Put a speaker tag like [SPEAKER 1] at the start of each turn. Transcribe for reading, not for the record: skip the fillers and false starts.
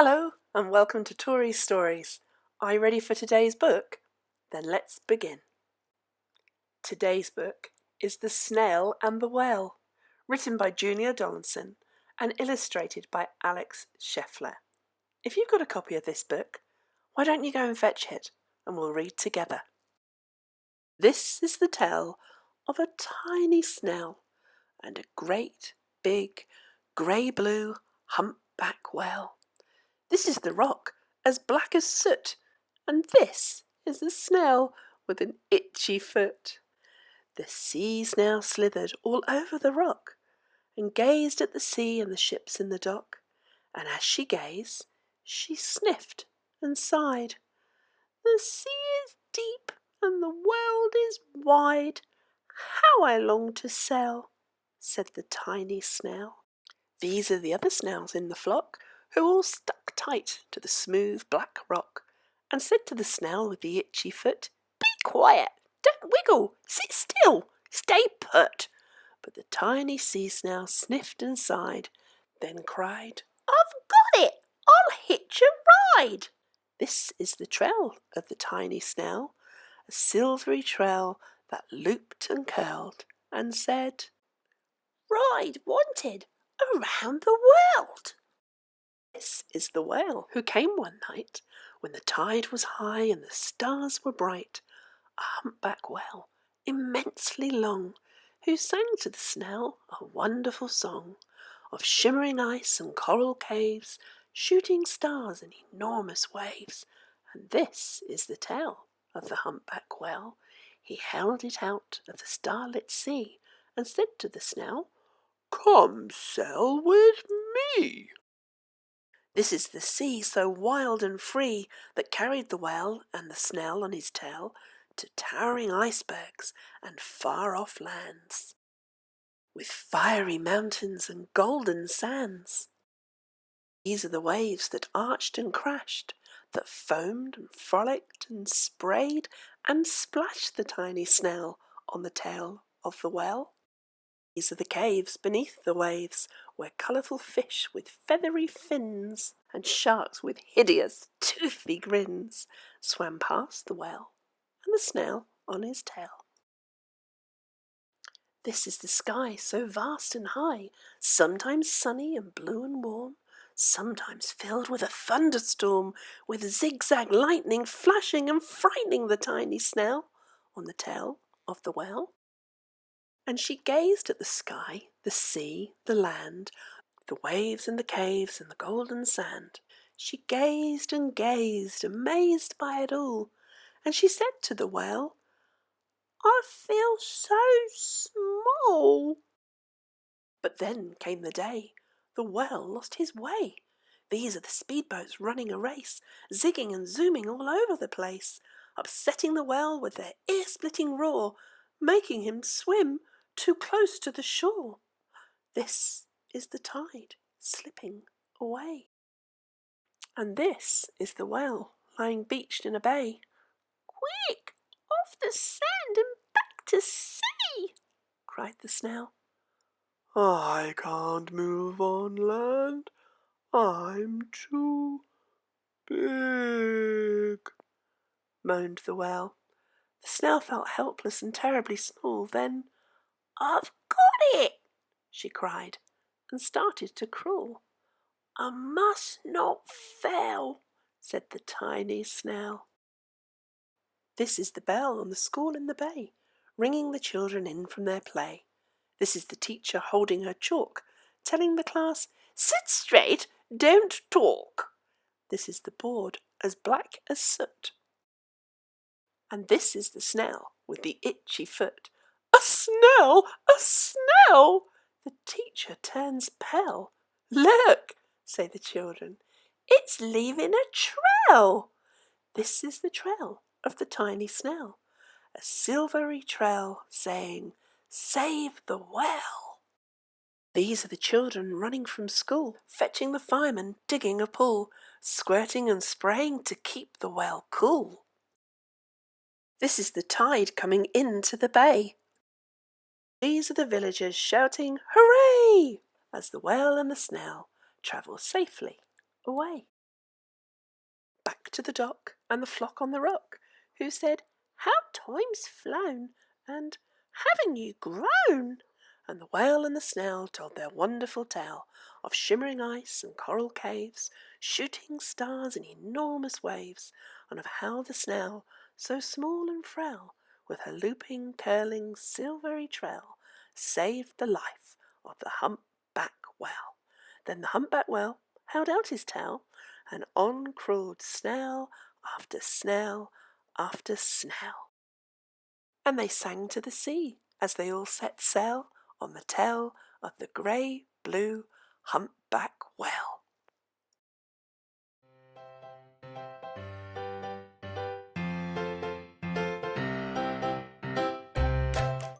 [SPEAKER 1] Hello and welcome to Tori's Stories. Are you ready for today's book? Then let's begin. Today's book is The Snail and the Whale, written by Donaldson and illustrated by Alex Scheffler. If you've got a copy of this book, why don't you go and fetch it and we'll read together. This is the tale of a tiny snail and a great, big, grey-blue humpback whale. This is the rock, as black as soot, and this is the snail with an itchy foot. The sea snail slithered all over the rock, and gazed at the sea and the ships in the dock, and as she gazed, she sniffed and sighed. The sea is deep, and the world is wide. How I long to sail, said the tiny snail. These are the other snails in the flock, who all stuck tight to the smooth black rock, and said to the snail with the itchy foot, "Be quiet, don't wiggle, sit still, stay put." But the tiny sea snail sniffed and sighed, then cried, "I've got it, I'll hitch a ride." This is the trail of the tiny snail, a silvery trail that looped and curled, and said, "Ride wanted around the world." This is the whale who came one night when the tide was high and the stars were bright, a humpback whale, immensely long, who sang to the snail a wonderful song of shimmering ice and coral caves, shooting stars and enormous waves. And this is the tale of the humpback whale. He held it out of the starlit sea and said to the snail, "Come sail with me." This is the sea so wild and free that carried the whale and the snail on his tail to towering icebergs and far-off lands, with fiery mountains and golden sands. These are the waves that arched and crashed, that foamed and frolicked and sprayed and splashed the tiny snail on the tail of the whale. These are the caves beneath the waves, where colourful fish with feathery fins and sharks with hideous, toothy grins swam past the whale and the snail on his tail. This is the sky so vast and high, sometimes sunny and blue and warm, sometimes filled with a thunderstorm, with zigzag lightning flashing and frightening the tiny snail on the tail of the whale. And she gazed at the sky, the sea, the land, the waves and the caves and the golden sand. She gazed and gazed, amazed by it all, and she said to the whale, "I feel so small." But then came the day. The whale lost his way. These are the speedboats running a race, zigging and zooming all over the place, upsetting the whale with their ear-splitting roar, making him swim too close to the shore. This is the tide slipping away. And this is the whale lying beached in a bay. "Quick, off the sand and back to sea!" cried the snail. "I can't move on land, I'm too big," moaned the whale. The snail felt helpless and terribly small. Then, "I've got it!" she cried, and started to crawl. "I must not fail," said the tiny snail. This is the bell on the school in the bay, ringing the children in from their play. This is the teacher holding her chalk, telling the class, "Sit straight, don't talk." This is the board, as black as soot. And this is the snail with the itchy foot. "A snail! A snail!" The teacher turns pale. "Look," say the children, "it's leaving a trail." This is the trail of the tiny snail, a silvery trail saying, "Save the whale." These are the children running from school, fetching the fireman, digging a pool, squirting and spraying to keep the whale cool. This is the tide coming into the bay. These are the villagers shouting, "Hooray!" as the whale and the snail travel safely away. back to the dock and the flock on the rock, who said, "How time's flown, and haven't you grown?" And the whale and the snail told their wonderful tale of shimmering ice and coral caves, shooting stars in enormous waves, and of how the snail, so small and frail, with her looping, curling, silvery trail, saved the life of the humpback whale. Then the humpback whale held out his tail, and on crawled snail after snail after snail. And they sang to the sea as they all set sail on the tail of the grey-blue humpback whale.